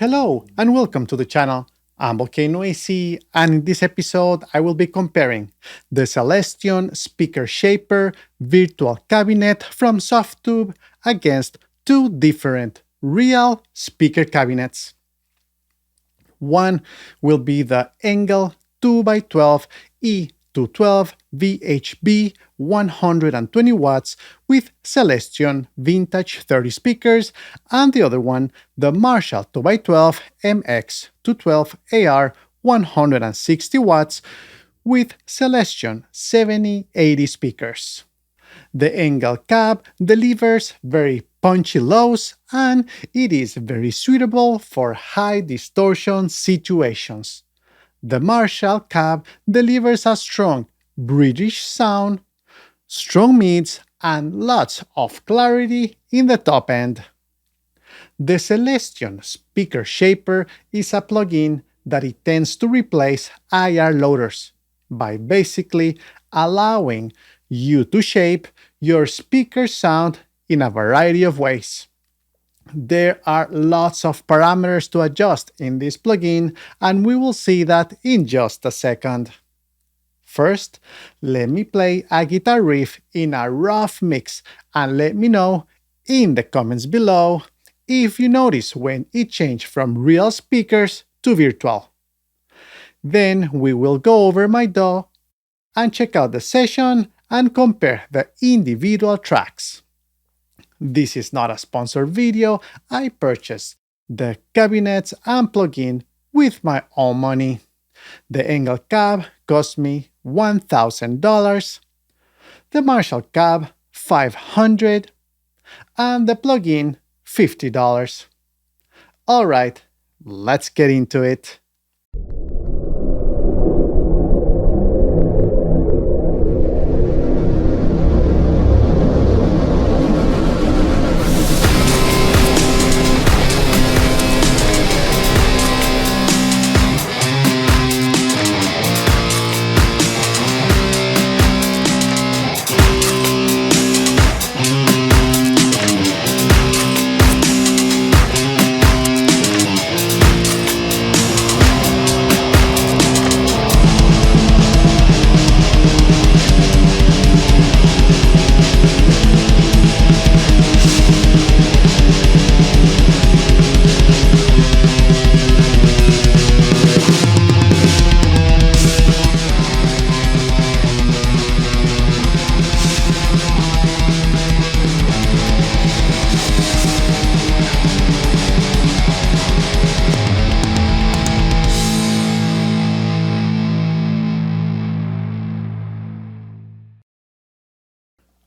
Hello and welcome to the channel. I'm Volcano-AC, and in this episode I will be comparing the Celestion Speaker Shaper virtual cabinet from SoftTube against two different real speaker cabinets. One will be the Engl 2x12 E212 VHB 120 watts with Celestion Vintage 30 speakers, and the other one, the Marshal 2x12 MX212 AR 160 watts with Celestion 7080 speakers. The Engl cab delivers very punchy lows, and it is very suitable for high distortion situations. The Marshal cab delivers a strong British sound, strong mids, and lots of clarity in the top end. The Celestion Speaker Shaper is a plugin that it tends to replace IR loaders by basically allowing you to shape your speaker sound in a variety of ways. There are lots of parameters to adjust in this plugin, and we will see that in just a second. First, let me play a guitar riff in a rough mix, and let me know in the comments below if you notice when it changed from real speakers to virtual. Then we will go over my DAW and check out the session and compare the individual tracks. This is not a sponsored video. I purchased the cabinets and plugin with my own money. The Engl cab cost me $1,000, the Marshal cab $500, and the plugin $50. Alright, let's get into it.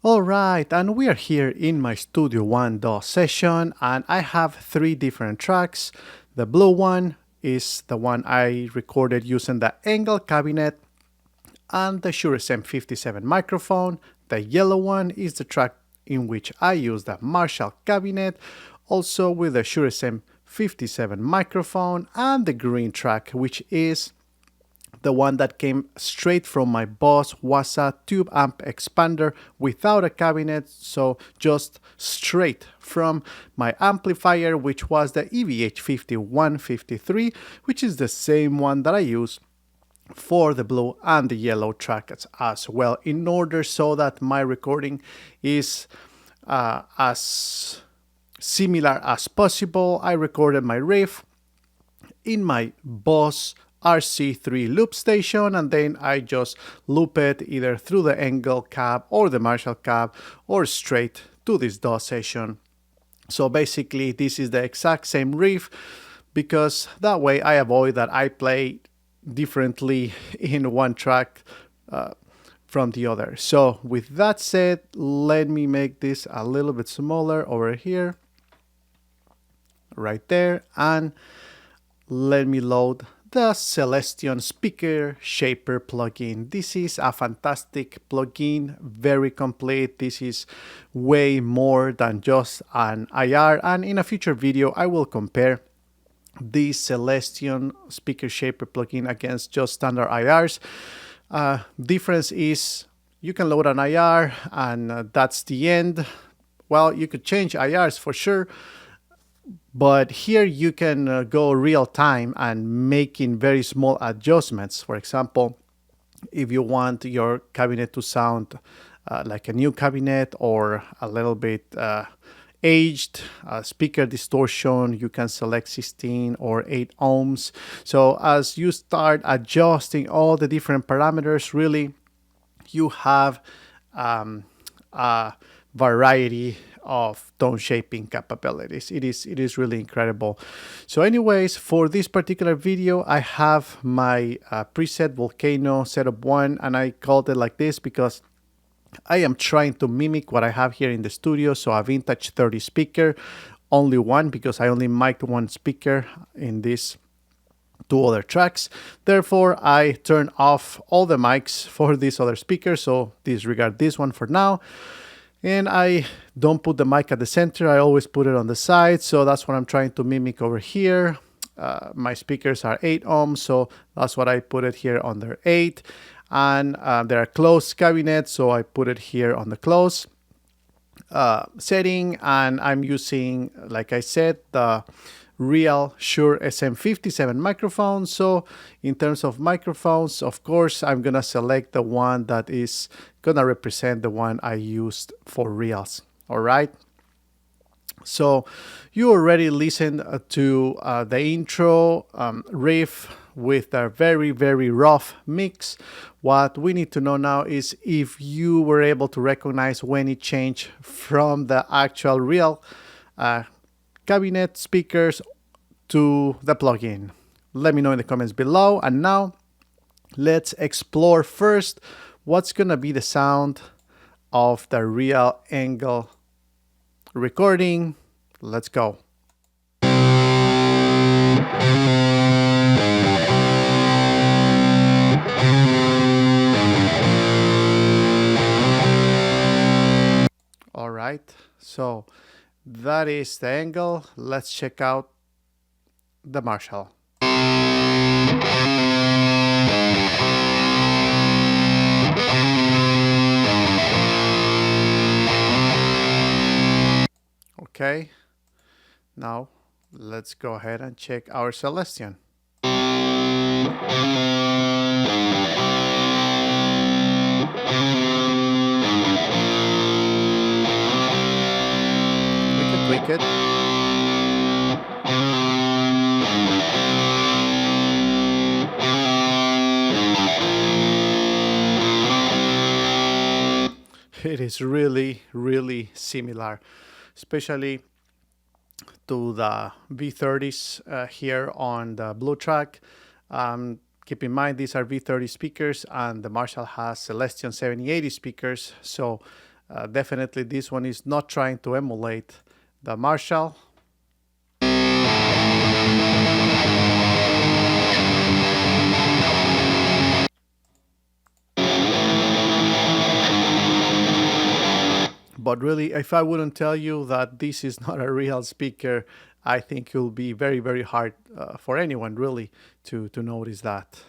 Alright, and we are here in my Studio One DAW session, and I have three different tracks. The blue one is the one I recorded using the Engl cabinet and the Sure SM57 microphone. The yellow one is the track in which I use the Marshal cabinet, also with the Sure SM57 microphone, and the green track, which is the one that came straight from my Boss WAZA tube amp expander without a cabinet, so just straight from my amplifier, which was the EVH5153, which is the same one that I use for the blue and the yellow tracks as well, in order so that my recording is as similar as possible. I recorded my riff in my Boss RC3 loop station, and then I just loop it either through the Engl cab or the Marshal cab or straight to this DAW session. So basically this is the exact same riff, because that way I avoid that I play differently in one track from the other. So with that said, let me make this a little bit smaller over here, right there, and let me load the Celestion Speaker Shaper plugin. This is a fantastic plugin, very complete. This is way more than just an IR, and in a future video I will compare the Celestion Speaker Shaper plugin against just standard IRs. Difference is you can load an IR and that's the end. Well, you could change IRs for sure, But here you can go real time and making very small adjustments. For example, if you want your cabinet to sound like a new cabinet or a little bit aged, speaker distortion, you can select 16 or 8 ohms. So as you start adjusting all the different parameters, really you have a variety of tone shaping capabilities. It is really incredible. So anyways, for this particular video, I have my preset Volcano Setup 1, and I called it like this because I am trying to mimic what I have here in the studio. So a vintage 30 speaker, only one because I only mic'd one speaker in this two other tracks. Therefore, I turn off all the mics for this other speaker, so disregard this one for now. And I don't put the mic at the center, I always put it on the side, so that's what I'm trying to mimic over here. My speakers are 8 ohms, so that's what I put it here on their 8. And there are closed cabinets, so I put it here on the close setting. And I'm using, like I said, the real Sure SM57 microphone. So in terms of microphones, of course, I'm gonna select the one that is gonna represent the one I used for reals. All right. So you already listened to the intro riff with a very, very rough mix. What we need to know now is if you were able to recognize when it changed from the actual real cabinet speakers to the plugin. Let me know in the comments below. And now let's explore first what's gonna be the sound of the real Engl recording. Let's go. All right, so that is the Engl. Let's check out the Marshal. Okay, now let's go ahead and check our Celestion. We can tweak it. It is really, really similar, especially to the V30s here on the blue track. Keep in mind these are V30 speakers and the Marshall has Celestion 7080 speakers, so definitely this one is not trying to emulate the Marshall. But really, if I wouldn't tell you that this is not a real speaker, I think it will be very, very hard for anyone really to notice that.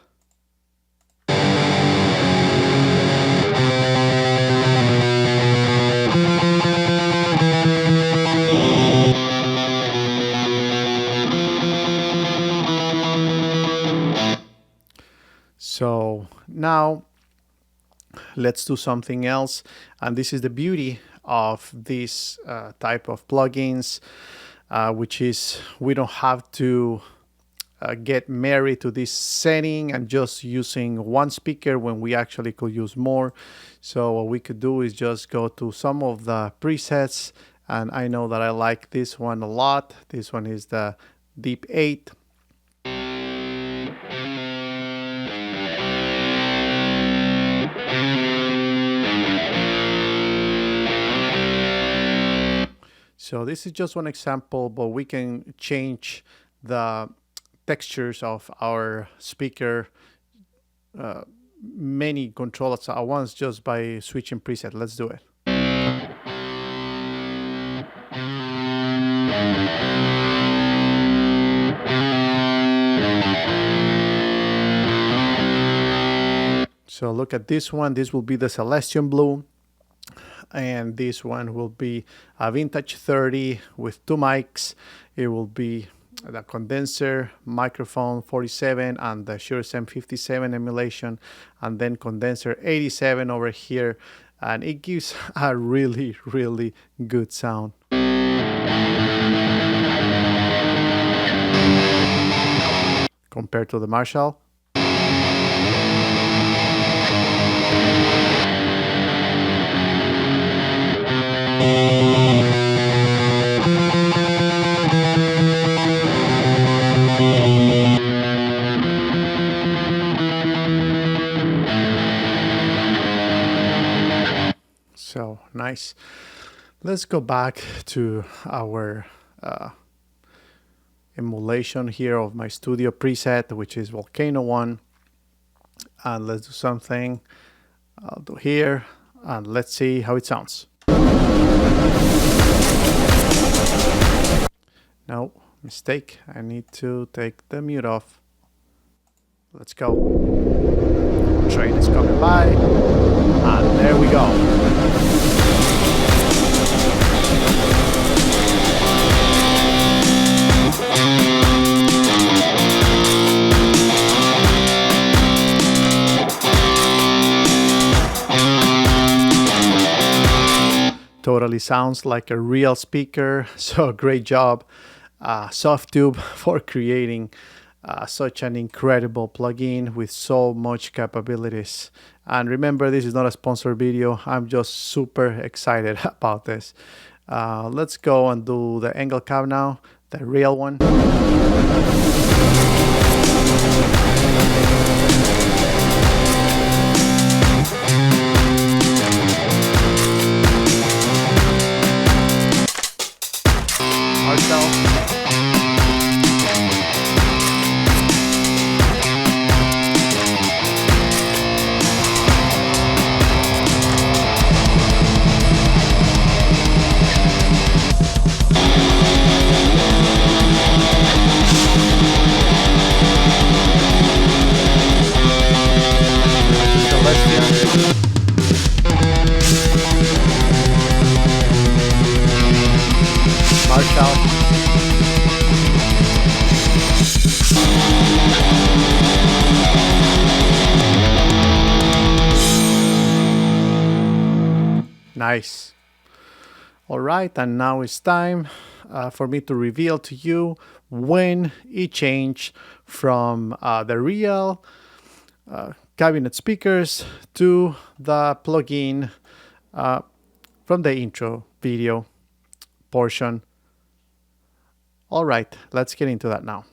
So now let's do something else, and this is the beauty of this type of plugins, which is we don't have to get married to this setting and just using one speaker when we actually could use more. So what we could do is just go to some of the presets, and I know that I like this one a lot. This one is the Deep 8. So this is just one example, but we can change the textures of our speaker many controllers at once just by switching preset. Let's do it. So look at this one. This will be the Celestion blue. and this one will be a vintage 30 with 2 mics. It will be the condenser, microphone 47, and the Sure SM57 emulation, and then condenser 87 over here, and it gives a really, really good sound. Compared to the Marshall. So nice. Let's go back to our emulation here of my studio preset, which is Volcano-1. And let's do something. I'll do here, and let's see how it sounds. No, mistake. I need to take the mute off. Let's go. Train is coming by, and there we go. Totally sounds like a real speaker, so great job, Softube, for creating such an incredible plugin with so much capabilities. And remember, this is not a sponsored video. I'm just super excited about this. Let's go and do the Engl cab now, the real one. Nice. All right, and now it's time for me to reveal to you when it changed from the real cabinet speakers to the plugin from the intro video portion. All right, let's get into that now.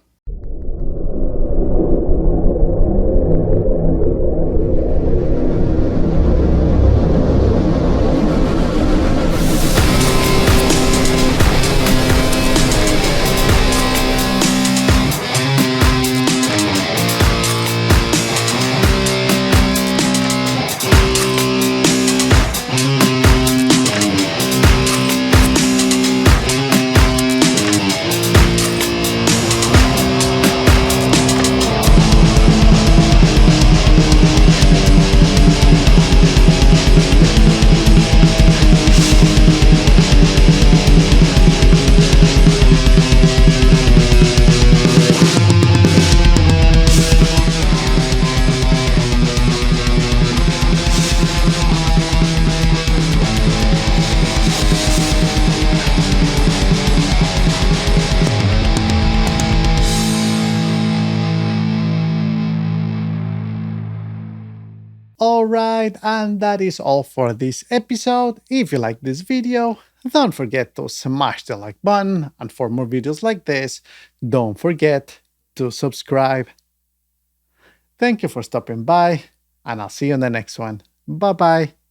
Alright, and that is all for this episode. If you like this video, don't forget to smash the like button, and for more videos like this, don't forget to subscribe. Thank you for stopping by, and I'll see you in the next one. Bye bye.